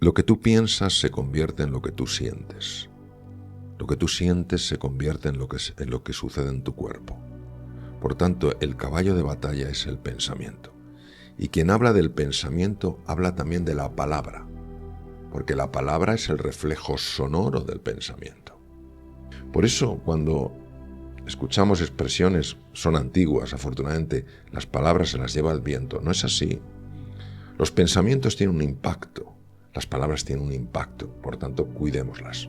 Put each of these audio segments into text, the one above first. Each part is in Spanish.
Lo que tú piensas se convierte en lo que tú sientes. Lo que tú sientes se convierte en lo que sucede en tu cuerpo. Por tanto, el caballo de batalla es el pensamiento. Y quien habla del pensamiento habla también de la palabra, porque la palabra es el reflejo sonoro del pensamiento. Por eso, cuando escuchamos expresiones, son antiguas, afortunadamente, las palabras se las lleva el viento. No es así. Los pensamientos tienen un impacto, las palabras tienen un impacto, por tanto, cuidémoslas.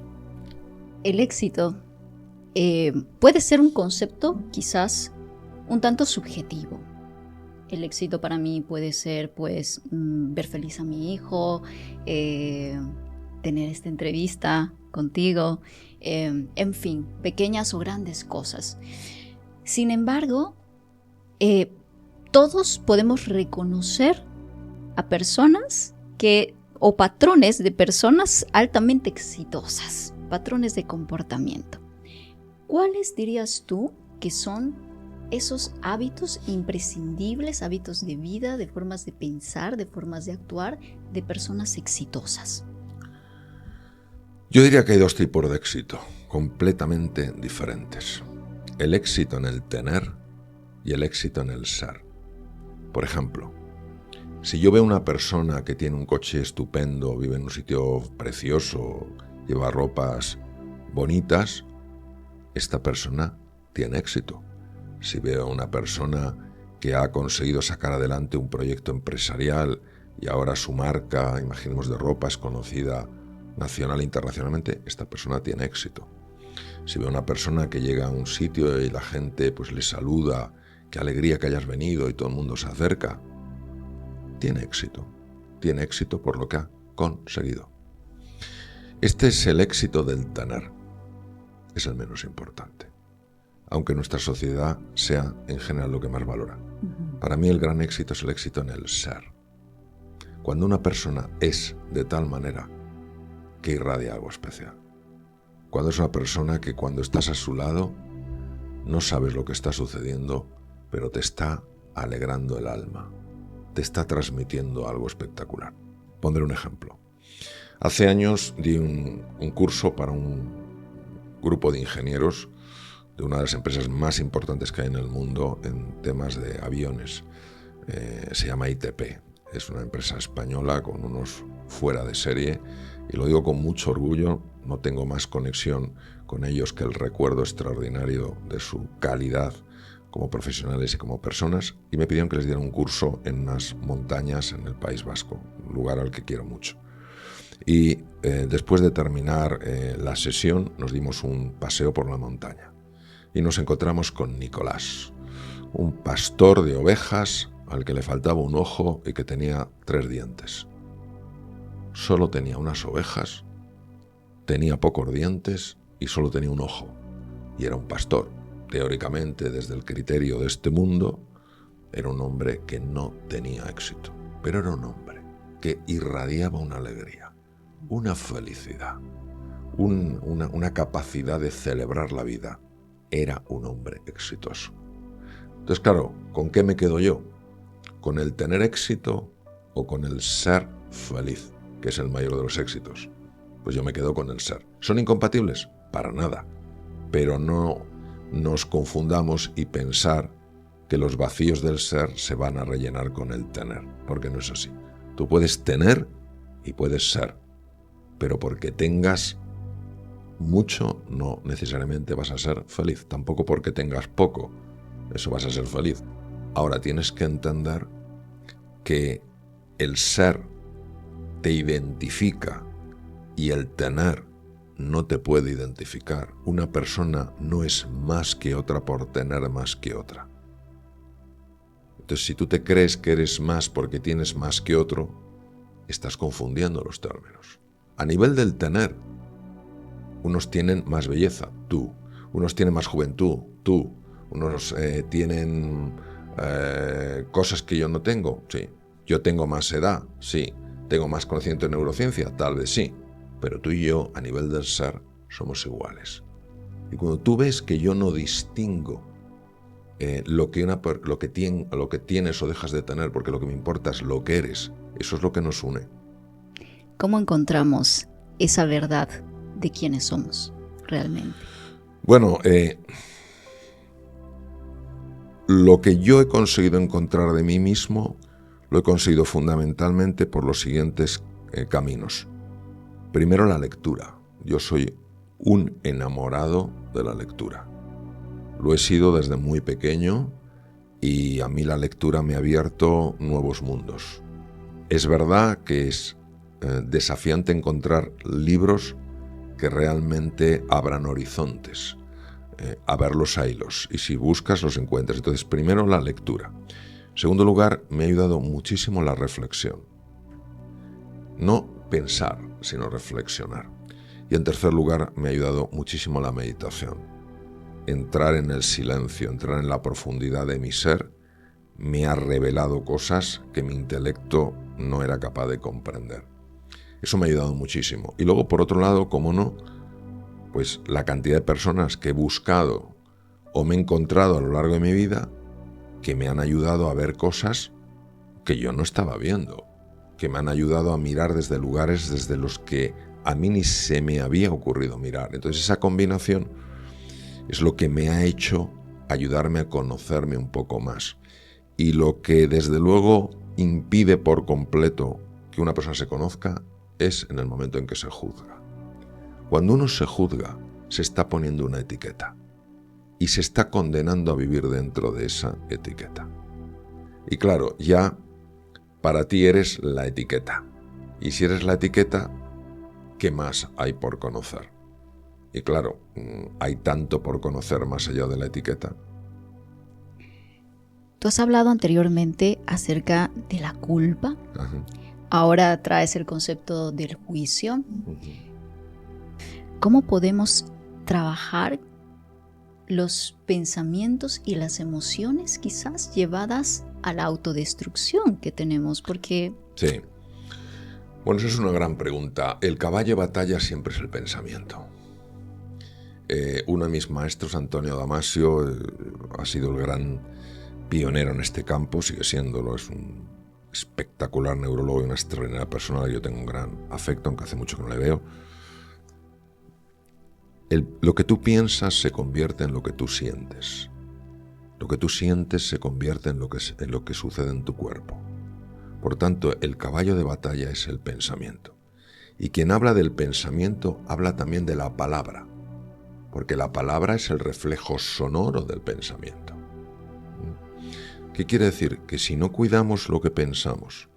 El éxito puede ser un concepto quizás un tanto subjetivo. El éxito para mí puede ser, pues, ver feliz a mi hijo, tener esta entrevista contigo, en fin, pequeñas o grandes cosas. Sin embargo, todos podemos reconocer a personas o patrones de personas altamente exitosas, patrones de comportamiento. ¿Cuáles dirías tú que son esos hábitos imprescindibles, hábitos de vida, de formas de pensar, de formas de actuar de personas exitosas? Yo diría que hay dos tipos de éxito, completamente diferentes. El éxito en el tener y el éxito en el ser. Por ejemplo, si yo veo una persona que tiene un coche estupendo, vive en un sitio precioso, lleva ropas bonitas, esta persona tiene éxito. Si veo a una persona que ha conseguido sacar adelante un proyecto empresarial y ahora su marca, imaginemos de ropa, es conocida nacional e internacionalmente, esta persona tiene éxito. Si veo a una persona que llega a un sitio y la gente pues le saluda, qué alegría que hayas venido y todo el mundo se acerca, tiene éxito. Tiene éxito por lo que ha conseguido. Este es el éxito del tener. Es el menos importante, aunque nuestra sociedad sea en general lo que más valora. Para mí el gran éxito es el éxito en el ser. Cuando una persona es de tal manera que irradia algo especial. Cuando es una persona que cuando estás a su lado no sabes lo que está sucediendo, pero te está alegrando el alma, te está transmitiendo algo espectacular. Pondré un ejemplo. Hace años di un curso para un grupo de ingenieros de una de las empresas más importantes que hay en el mundo en temas de aviones. Se llama ITP. Es una empresa española con unos fuera de serie y lo digo con mucho orgullo. No tengo más conexión con ellos que el recuerdo extraordinario de su calidad como profesionales y como personas, y me pidieron que les diera un curso en unas montañas en el País Vasco, un lugar al que quiero mucho. Y después de terminar la sesión nos dimos un paseo por la montaña y nos encontramos con Nicolás, un pastor de ovejas al que le faltaba un ojo y que tenía 3 dientes. Solo tenía unas ovejas, tenía pocos dientes y solo tenía un ojo. Y era un pastor. Teóricamente, desde el criterio de este mundo, era un hombre que no tenía éxito. Pero era un hombre que irradiaba una alegría, una felicidad, una capacidad de celebrar la vida. Era un hombre exitoso. Entonces, claro, ¿con qué me quedo yo? ¿Con el tener éxito o con el ser feliz, que es el mayor de los éxitos? Pues yo me quedo con el ser. ¿Son incompatibles? Para nada. Pero no nos confundamos y pensar que los vacíos del ser se van a rellenar con el tener, porque no es así. Tú puedes tener y puedes ser, pero porque tengas mucho no necesariamente vas a ser feliz, tampoco porque tengas poco, eso vas a ser feliz. Ahora tienes que entender que el ser te identifica y el tener no te puede identificar. Una persona no es más que otra por tener más que otra. Entonces, si tú te crees que eres más porque tienes más que otro, estás confundiendo los términos. A nivel del tener, unos tienen más belleza, tú. Unos tienen más juventud, tú. Unos tienen cosas que yo no tengo, sí. Yo tengo más edad, sí. Tengo más conocimiento en neurociencia, tal vez sí. Pero tú y yo, a nivel del ser, somos iguales. Y cuando tú ves que yo no distingo lo que tienes o dejas de tener, porque lo que me importa es lo que eres, eso es lo que nos une. ¿Cómo encontramos esa verdad de quiénes somos realmente? Bueno, lo que yo he conseguido encontrar de mí mismo, lo he conseguido fundamentalmente por los siguientes caminos. Primero, la lectura. Yo soy un enamorado de la lectura. Lo he sido desde muy pequeño y a mí la lectura me ha abierto nuevos mundos. Es verdad que es desafiante encontrar libros que realmente abran horizontes. A ver los hilos, y si buscas los encuentras. Entonces, primero la lectura. En segundo lugar, me ha ayudado muchísimo la reflexión. No pensar, sino reflexionar. Y en tercer lugar, me ha ayudado muchísimo la meditación. Entrar en el silencio, entrar en la profundidad de mi ser, me ha revelado cosas que mi intelecto no era capaz de comprender. Eso me ha ayudado muchísimo. Y luego, por otro lado, cómo no, pues la cantidad de personas que he buscado o me he encontrado a lo largo de mi vida que me han ayudado a ver cosas que yo no estaba viendo, que me han ayudado a mirar desde lugares desde los que a mí ni se me había ocurrido mirar. Entonces esa combinación es lo que me ha hecho ayudarme a conocerme un poco más. Y lo que desde luego impide por completo que una persona se conozca es en el momento en que se juzga. Cuando uno se juzga, se está poniendo una etiqueta y se está condenando a vivir dentro de esa etiqueta. Y claro, ya para ti eres la etiqueta. Y si eres la etiqueta, ¿qué más hay por conocer? Y claro, hay tanto por conocer más allá de la etiqueta. Tú has hablado anteriormente acerca de la culpa. Ajá. Ahora traes el concepto del juicio. Uh-huh. ¿Cómo podemos trabajar los pensamientos y las emociones quizás llevadas a la autodestrucción que tenemos? Porque... Sí. Bueno, esa es una gran pregunta. El caballo de batalla siempre es el pensamiento. Uno de mis maestros, Antonio Damasio, ha sido el gran pionero en este campo, sigue siéndolo, es un espectacular neurólogo y una extraordinaria persona. Yo tengo un gran afecto, aunque hace mucho que no le veo. Lo que tú piensas se convierte en lo que tú sientes. Lo que tú sientes se convierte en lo que sucede en tu cuerpo. Por tanto, el caballo de batalla es el pensamiento. Y quien habla del pensamiento habla también de la palabra, porque la palabra es el reflejo sonoro del pensamiento. ¿Qué quiere decir? Que si no cuidamos lo que pensamos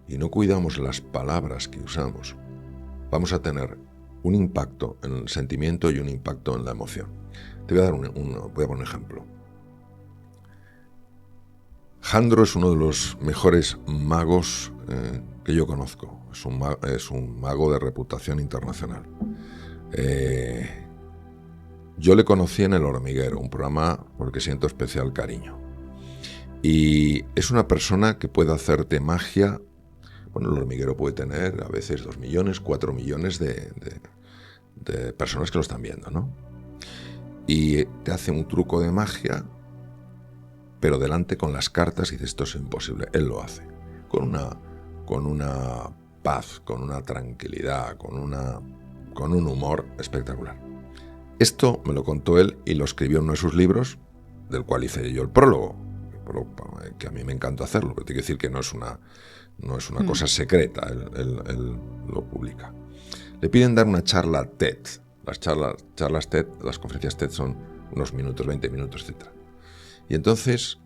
y no cuidamos las palabras que usamos, vamos a tener un impacto en el sentimiento y un impacto en la emoción. Te voy a dar voy a poner un ejemplo. Jandro es uno de los mejores magos que yo conozco. Es un mago de reputación internacional. Yo le conocí en El Hormiguero, un programa por el que siento especial cariño. Y es una persona que puede hacerte magia. Bueno, El Hormiguero puede tener a veces 2 millones, 4 millones de personas que lo están viendo, ¿no? Y te hace un truco de magia, pero delante con las cartas y dices, esto es imposible. Él lo hace. Con una paz, con una tranquilidad, con un humor espectacular. Esto me lo contó él y lo escribió en uno de sus libros, del cual hice yo el prólogo, que a mí me encanta hacerlo, pero tiene que decir que no es una cosa secreta, él lo publica. Le piden dar una charla TED. Las charlas TED, las conferencias TED son unos minutos, 20 minutos, etc. Y entonces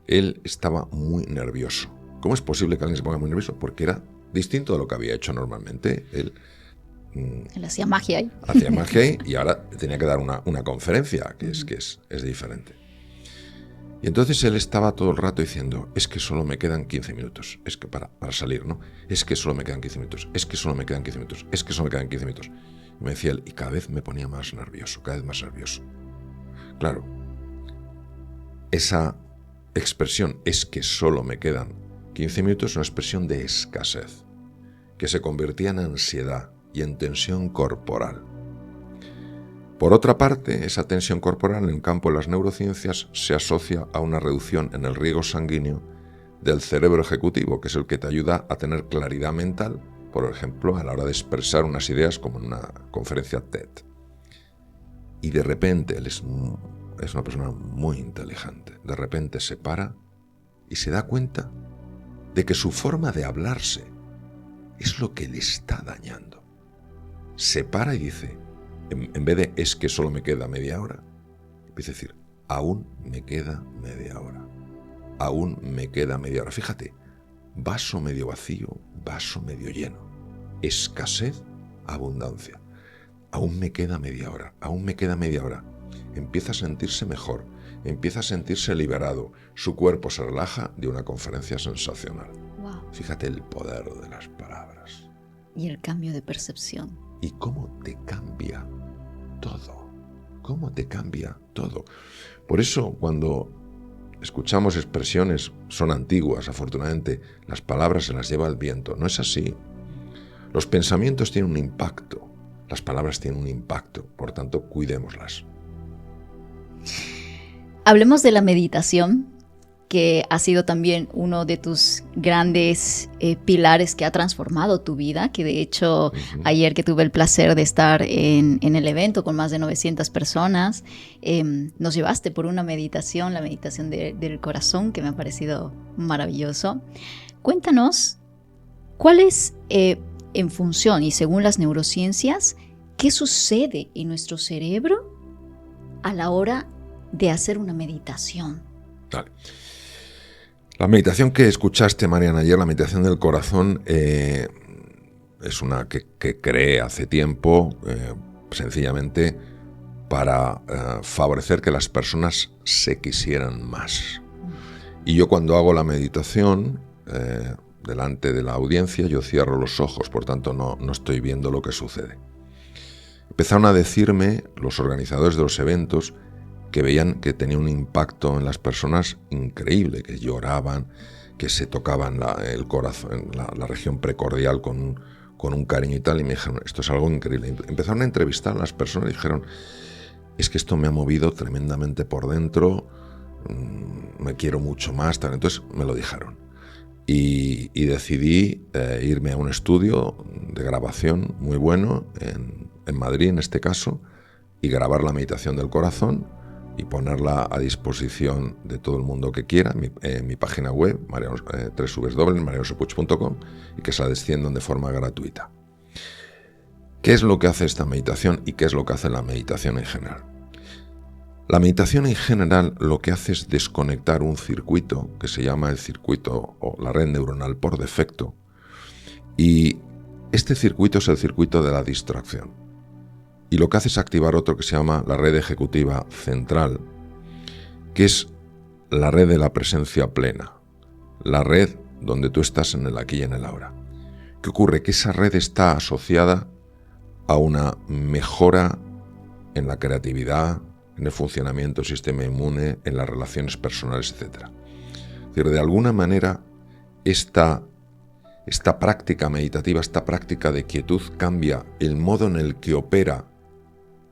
él estaba muy nervioso. ¿Cómo es posible que alguien se ponga muy nervioso? Porque era distinto de lo que había hecho normalmente. Él hacía magia ahí. Hacía magia ahí y ahora tenía que dar una conferencia, que es diferente. Y entonces él estaba todo el rato diciendo, es que solo me quedan 15 minutos. Es que para salir, ¿no? Es que solo me quedan 15 minutos. Es que solo me quedan 15 minutos. Es que solo me quedan 15 minutos. Y me decía él, y cada vez me ponía más nervioso, cada vez más nervioso. Claro, esa expresión, es que solo me quedan 15 minutos, es una expresión de escasez, que se convertía en ansiedad y en tensión corporal. Por otra parte, esa tensión corporal en el campo de las neurociencias se asocia a una reducción en el riego sanguíneo del cerebro ejecutivo, que es el que te ayuda a tener claridad mental por ejemplo, a la hora de expresar unas ideas como en una conferencia TED. Y de repente, él es una persona muy inteligente, de repente se para y se da cuenta de que su forma de hablarse es lo que le está dañando. Se para y dice, en vez de es que solo me queda media hora, empieza a decir, aún me queda media hora. Aún me queda media hora. Fíjate, vaso medio vacío, vaso medio lleno. Escasez, abundancia. Aún me queda media hora, aún me queda media hora. Empieza a sentirse mejor, empieza a sentirse liberado. Su cuerpo se relaja de una conferencia sensacional. Wow. Fíjate el poder de las palabras. Y el cambio de percepción. ¿Y cómo te cambia todo? ¿Cómo te cambia todo? Por eso, cuando escuchamos expresiones, son antiguas, afortunadamente, las palabras se las lleva el viento. No es así. Los pensamientos tienen un impacto, las palabras tienen un impacto, por tanto, cuidémoslas. Hablemos de la meditación, que ha sido también uno de tus grandes pilares que ha transformado tu vida, que de hecho ayer que tuve el placer de estar en el evento con más de 900 personas, nos llevaste por una meditación, la meditación del corazón, que me ha parecido maravilloso. Cuéntanos, ¿cuál es, en función y según las neurociencias, qué sucede en nuestro cerebro a la hora de hacer una meditación? Vale. La meditación que escuchaste, Mariana, ayer, la meditación del corazón, es una que creé hace tiempo, sencillamente para favorecer que las personas se quisieran más. Y yo cuando hago la meditación, delante de la audiencia, yo cierro los ojos, por tanto no estoy viendo lo que sucede. Empezaron a decirme los organizadores de los eventos que veían que tenía un impacto en las personas increíble, que lloraban, que se tocaban el corazón, la región precordial con un cariño y tal, y me dijeron, esto es algo increíble. Empezaron a entrevistar a las personas y dijeron, es que esto me ha movido tremendamente por dentro, me quiero mucho más, tal. Entonces me lo dijeron. Y decidí irme a un estudio de grabación muy bueno, en Madrid en este caso, y grabar la meditación del corazón, y ponerla a disposición de todo el mundo que quiera en mi página web, www.marianosopuig.com, y que se la desciendan de forma gratuita. ¿Qué es lo que hace esta meditación y qué es lo que hace la meditación en general? La meditación en general lo que hace es desconectar un circuito que se llama el circuito o la red neuronal por defecto, y este circuito es el circuito de la distracción. Y lo que hace es activar otro que se llama la red ejecutiva central, que es la red de la presencia plena, la red donde tú estás en el aquí y en el ahora. ¿Qué ocurre? Que esa red está asociada a una mejora en la creatividad, en el funcionamiento del sistema inmune, en las relaciones personales, etc. Es decir, de alguna manera, esta práctica meditativa, esta práctica de quietud cambia el modo en el que opera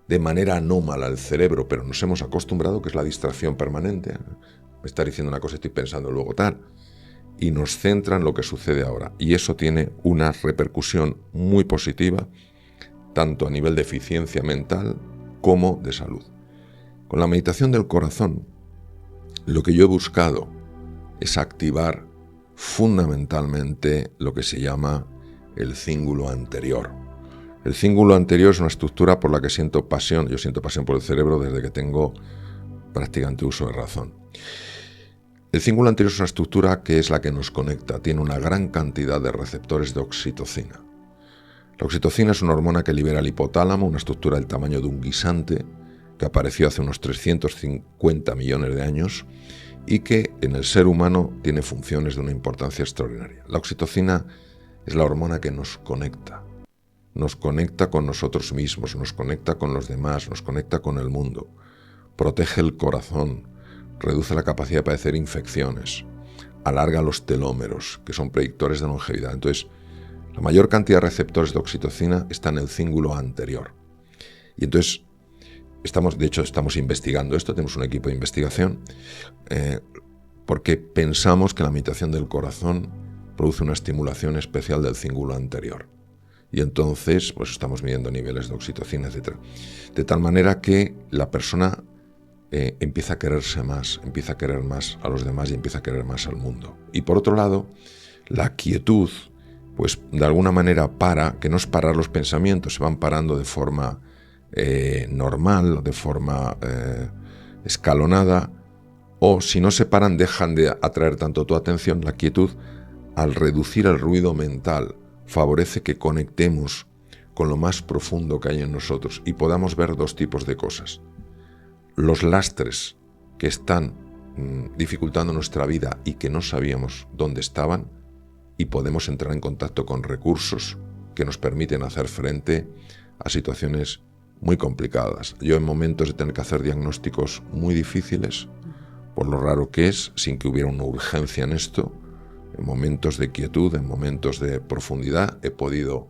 de manera anómala el cerebro, pero nos hemos acostumbrado, que es la distracción permanente. Me está diciendo una cosa, estoy pensando luego tal. Y nos centra en lo que sucede ahora. Y eso tiene una repercusión muy positiva, tanto a nivel de eficiencia mental como de salud. Con la meditación del corazón, lo que yo he buscado es activar fundamentalmente lo que se llama el cíngulo anterior. El cíngulo anterior es una estructura por la que siento pasión. Yo siento pasión por el cerebro desde que tengo prácticamente uso de razón. El cíngulo anterior es una estructura que es la que nos conecta. Tiene una gran cantidad de receptores de oxitocina. La oxitocina es una hormona que libera el hipotálamo, una estructura del tamaño de un guisante que apareció hace unos 350 millones de años y que en el ser humano tiene funciones de una importancia extraordinaria. La oxitocina es la hormona que nos conecta con nosotros mismos, nos conecta con los demás, nos conecta con el mundo, protege el corazón, reduce la capacidad de padecer infecciones, alarga los telómeros, que son predictores de longevidad. Entonces, la mayor cantidad de receptores de oxitocina está en el cíngulo anterior. Y entonces, estamos investigando esto, tenemos un equipo de investigación, porque pensamos que la meditación del corazón produce una estimulación especial del cíngulo anterior. Y entonces pues estamos midiendo niveles de oxitocina, etc. De tal manera que la persona empieza a quererse más, empieza a querer más a los demás y empieza a querer más al mundo. Y por otro lado, la quietud, pues de alguna manera que no es parar los pensamientos, se van parando de forma normal, de forma escalonada, o si no se paran dejan de atraer tanto tu atención. La quietud, al reducir el ruido mental, favorece que conectemos con lo más profundo que hay en nosotros y podamos ver dos tipos de cosas. Los lastres que están dificultando nuestra vida y que no sabíamos dónde estaban, y podemos entrar en contacto con recursos que nos permiten hacer frente a situaciones muy complicadas. Yo en momentos de tener que hacer diagnósticos muy difíciles, por lo raro que es, sin que hubiera una urgencia en esto, en momentos de quietud, en momentos de profundidad, he podido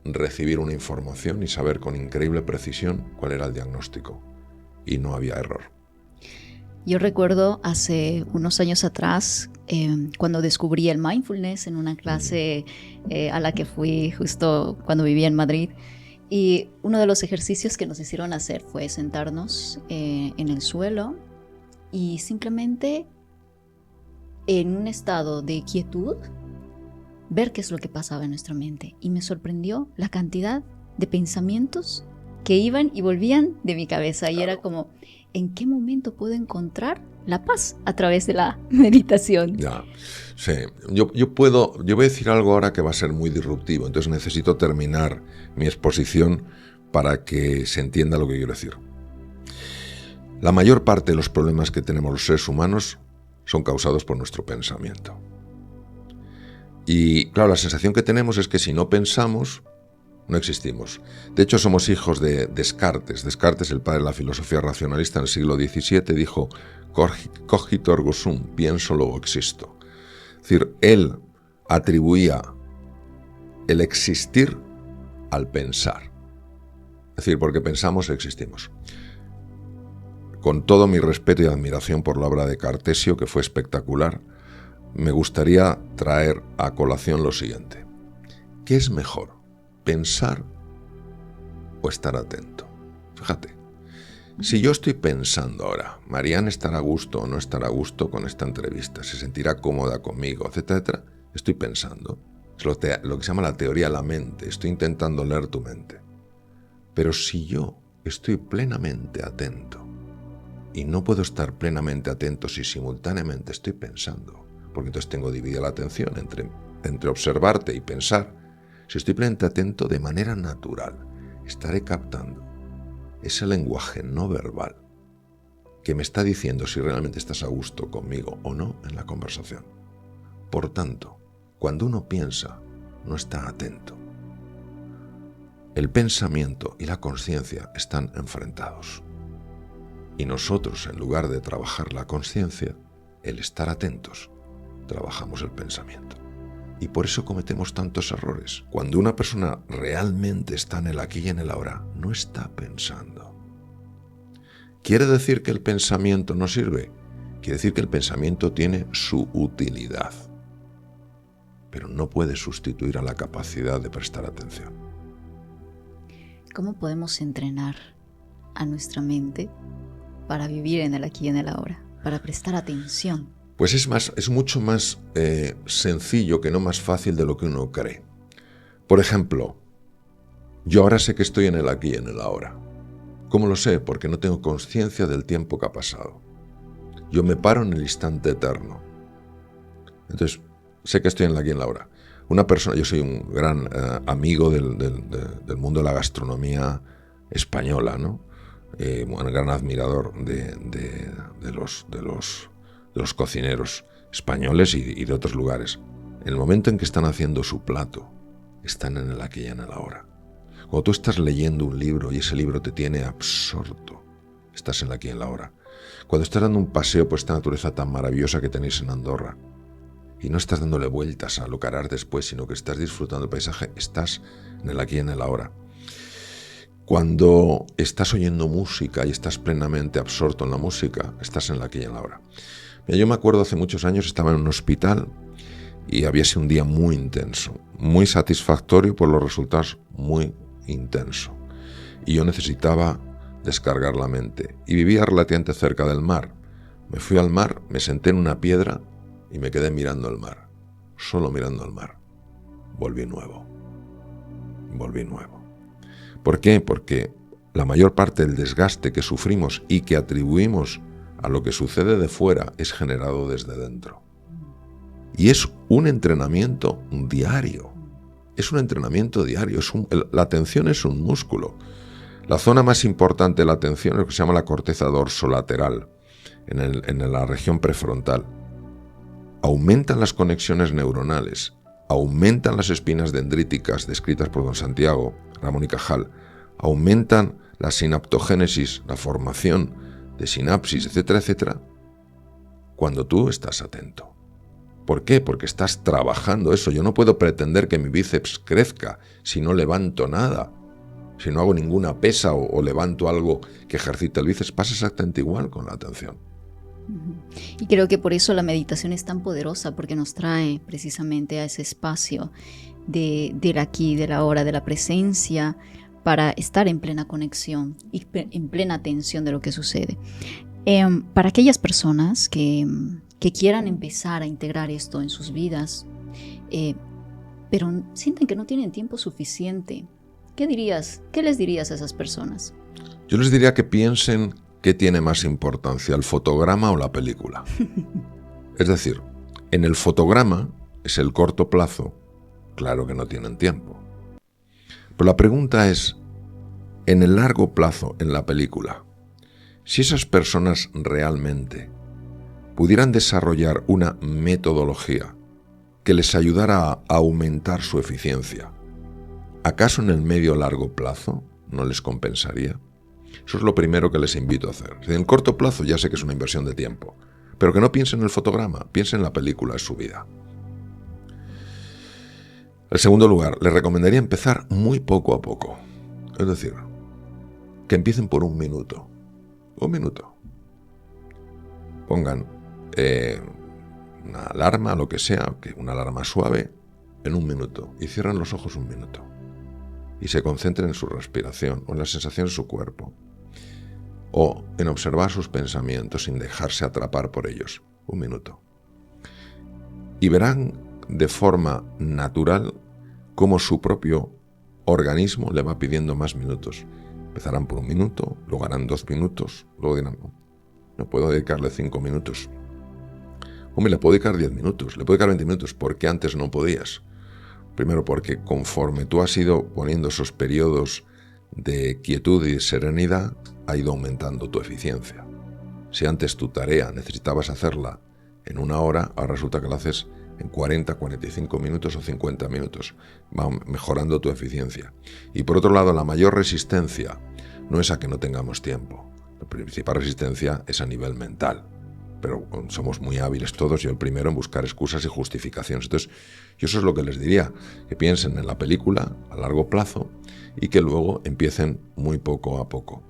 recibir una información y saber con increíble precisión cuál era el diagnóstico. Y no había error. Yo recuerdo hace unos años atrás, cuando descubrí el mindfulness en una clase a la que fui justo cuando vivía en Madrid. Y uno de los ejercicios que nos hicieron hacer fue sentarnos en el suelo y simplemente en un estado de quietud ver qué es lo que pasaba en nuestra mente. Y me sorprendió la cantidad de pensamientos que iban y volvían de mi cabeza. Y era como, ¿en qué momento puedo encontrar la paz a través de la meditación? Ya, sí. Yo voy a decir algo ahora que va a ser muy disruptivo, entonces necesito terminar mi exposición para que se entienda lo que quiero decir. La mayor parte de los problemas que tenemos los seres humanos son causados por nuestro pensamiento. Y claro, la sensación que tenemos es que si no pensamos, no existimos. De hecho, somos hijos de Descartes. Descartes, el padre de la filosofía racionalista en el siglo XVII, dijo cogito ergo sum, pienso luego existo. Es decir, él atribuía el existir al pensar. Es decir, porque pensamos, existimos. Con todo mi respeto y admiración por la obra de Cartesio, que fue espectacular, me gustaría traer a colación lo siguiente. ¿Qué es mejor? ¿Pensar o estar atento? Fíjate, si yo estoy pensando ahora, Marianne estará a gusto o no estará a gusto con esta entrevista, se sentirá cómoda conmigo, etcétera, etcétera, estoy pensando. Es lo que se llama la teoría de la mente, estoy intentando leer tu mente. Pero si yo estoy plenamente atento, y no puedo estar plenamente atento si simultáneamente estoy pensando, porque entonces tengo dividida la atención entre observarte y pensar. Si estoy plenamente atento, de manera natural estaré captando ese lenguaje no verbal que me está diciendo si realmente estás a gusto conmigo o no en la conversación. Por tanto, cuando uno piensa, no está atento. El pensamiento y la consciencia están enfrentados. Y nosotros, en lugar de trabajar la consciencia, el estar atentos, trabajamos el pensamiento. Y por eso cometemos tantos errores. Cuando una persona realmente está en el aquí y en el ahora, no está pensando. ¿Quiere decir que el pensamiento no sirve? Quiere decir que el pensamiento tiene su utilidad, pero no puede sustituir a la capacidad de prestar atención. ¿Cómo podemos entrenar a nuestra mente para vivir en el aquí y en el ahora, para prestar atención? Pues es mucho más sencillo, que no más fácil de lo que uno cree. Por ejemplo, yo ahora sé que estoy en el aquí y en el ahora. ¿Cómo lo sé? Porque no tengo conciencia del tiempo que ha pasado. Yo me paro en el instante eterno. Entonces, sé que estoy en el aquí y en el ahora. Una persona, yo soy un gran amigo del mundo de la gastronomía española, ¿no? Un gran admirador de los cocineros españoles y de otros lugares. En el momento en que están haciendo su plato, están en el aquí y en el ahora. Cuando tú estás leyendo un libro y ese libro te tiene absorto, estás en el aquí y en el ahora. Cuando estás dando un paseo por esta naturaleza tan maravillosa que tenéis en Andorra, y no estás dándole vueltas a lo que harás después, sino que estás disfrutando del paisaje, estás en el aquí y en el ahora. Cuando estás oyendo música y estás plenamente absorto en la música, estás en el aquí y en el ahora. Mira, yo me acuerdo hace muchos años, estaba en un hospital y había sido un día muy intenso, muy satisfactorio por los resultados, muy intenso. Y yo necesitaba descargar la mente. Y vivía relativamente cerca del mar. Me fui al mar, me senté en una piedra y me quedé mirando el mar. Solo mirando el mar. Volví nuevo. ¿Por qué? Porque la mayor parte del desgaste que sufrimos y que atribuimos a lo que sucede de fuera es generado desde dentro. Y es un entrenamiento diario. La atención es un músculo. La zona más importante de la atención es lo que se llama la corteza dorsolateral, en la región prefrontal. Aumentan las conexiones neuronales, aumentan las espinas dendríticas descritas por don Santiago Ramón y Cajal, aumentan la sinaptogénesis, la formación de sinapsis, etcétera, etcétera, cuando tú estás atento. ¿Por qué? Porque estás trabajando eso. Yo no puedo pretender que mi bíceps crezca si no levanto nada, si no hago ninguna pesa o levanto algo que ejercite el bíceps. Pasa exactamente igual con la atención. Y creo que por eso la meditación es tan poderosa, porque nos trae precisamente a ese espacio del aquí, de la hora, de la presencia, para estar en plena conexión y en plena atención de lo que sucede. Para aquellas personas que quieran empezar a integrar esto en sus vidas, pero sienten que no tienen tiempo suficiente, ¿qué les dirías a esas personas? Yo les diría que piensen qué tiene más importancia, el fotograma o la película. Es decir, en el fotograma es el corto plazo, claro que no tienen tiempo. Pero la pregunta es, en el largo plazo, en la película, si esas personas realmente pudieran desarrollar una metodología que les ayudara a aumentar su eficiencia, ¿acaso en el medio o largo plazo no les compensaría? Eso es lo primero que les invito a hacer. En el corto plazo ya sé que es una inversión de tiempo, pero que no piensen en el fotograma, piensen en la película, es su vida. En segundo lugar, les recomendaría empezar muy poco a poco. Es decir, que empiecen por 1 minuto. 1 minuto. Pongan una alarma, lo que sea, una alarma suave, en 1 minuto. Y cierran los ojos 1 minuto. Y se concentren en su respiración o en la sensación de su cuerpo. O en observar sus pensamientos sin dejarse atrapar por ellos. 1 minuto. Y verán de forma natural cómo su propio organismo le va pidiendo más minutos. Empezarán por 1 minuto, luego harán 2 minutos, luego dirán, no puedo dedicarle 5 minutos. Hombre, le puedo dedicar 10 minutos, le puedo dedicar 20 minutos, ¿por qué antes no podías? Primero porque conforme tú has ido poniendo esos periodos de quietud y de serenidad, ha ido aumentando tu eficiencia. Si antes tu tarea necesitabas hacerla en 1 hora, ahora resulta que la haces en 40, 45 minutos o 50 minutos. Va mejorando tu eficiencia. Y por otro lado, la mayor resistencia no es a que no tengamos tiempo. La principal resistencia es a nivel mental. Pero somos muy hábiles todos, yo el primero en buscar excusas y justificaciones. Entonces, yo eso es lo que les diría, que piensen en la película a largo plazo y que luego empiecen muy poco a poco.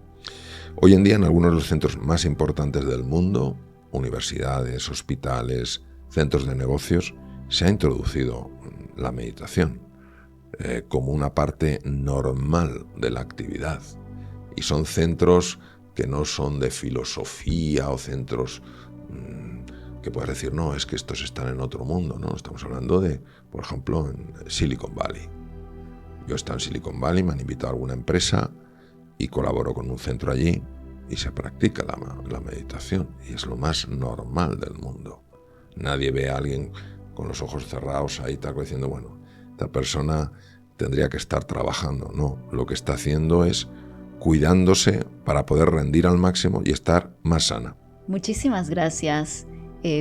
Hoy en día en algunos de los centros más importantes del mundo, universidades, hospitales, centros de negocios, se ha introducido la meditación como una parte normal de la actividad. Y son centros que no son de filosofía o centros que puedes decir, no, es que estos están en otro mundo, ¿no? Estamos hablando de, por ejemplo, en Silicon Valley. Yo he estado en Silicon Valley, me han invitado a alguna empresa y colaboro con un centro allí y se practica la meditación y es lo más normal del mundo. Nadie ve a alguien con los ojos cerrados ahí tal diciendo, bueno, esta persona tendría que estar trabajando. No, lo que está haciendo es cuidándose para poder rendir al máximo y estar más sana. Muchísimas gracias,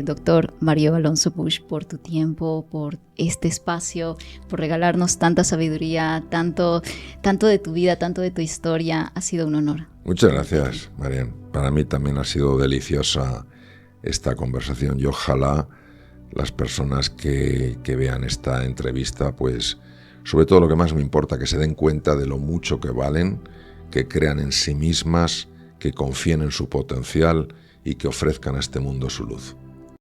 doctor Mario Alonso Busch, por tu tiempo, por este espacio, por regalarnos tanta sabiduría, tanto de tu vida, tanto de tu historia. Ha sido un honor. Muchas gracias, Marian. Para mí también ha sido deliciosa esta conversación y ojalá las personas que vean esta entrevista, pues sobre todo lo que más me importa, que se den cuenta de lo mucho que valen, que crean en sí mismas, que confíen en su potencial y que ofrezcan a este mundo su luz.